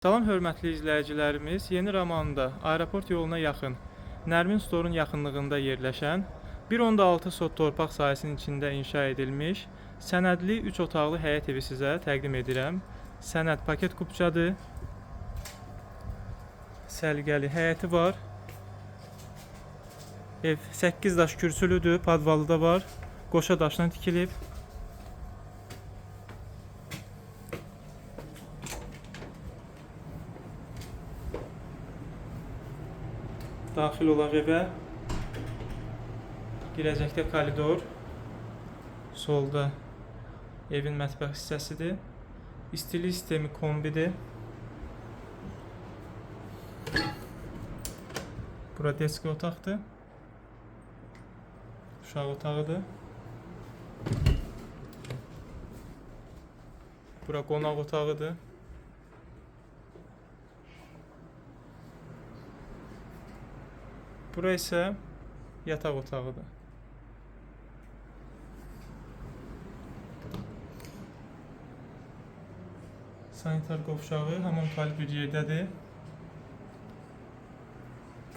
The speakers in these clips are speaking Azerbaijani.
Salam hörmətli izləyicilərimiz, Yeni Romanda aeroport yoluna yaxın, Nərmin Storun yaxınlığında yerləşən 1.6 sot torpaq sahəsinin içində inşa edilmiş sənədli 3 otaqlı həyət evi sizə təqdim edirəm. Sənəd paket kupçadır, səliqəli həyəti var. Ev 8 daş kürsülüdür, padvalı da var, qoşa daşdan tikilib. Daxil olaq evə. Girəcəkdə koridor. Solda evin mətbəx hissəsidir. İstilik sistemi kombidir. Bura deski otaqdır. Uşaq otağıdır. Bura qonaq otağıdır. Bura isə yataq otağıdır. Sanitar qovşağı, hamam tualet bir yerdədir.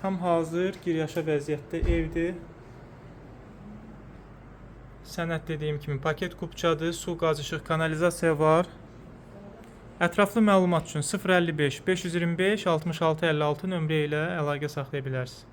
Tam hazır, giryaşa vəziyyətdə evdir. Sənəd dediyim kimi paket kupçadır, su, qaz, işıq, kanalizasiya var. Ətraflı məlumat üçün 055 525 66 56 nömrə ilə əlaqə saxlaya bilərsiniz.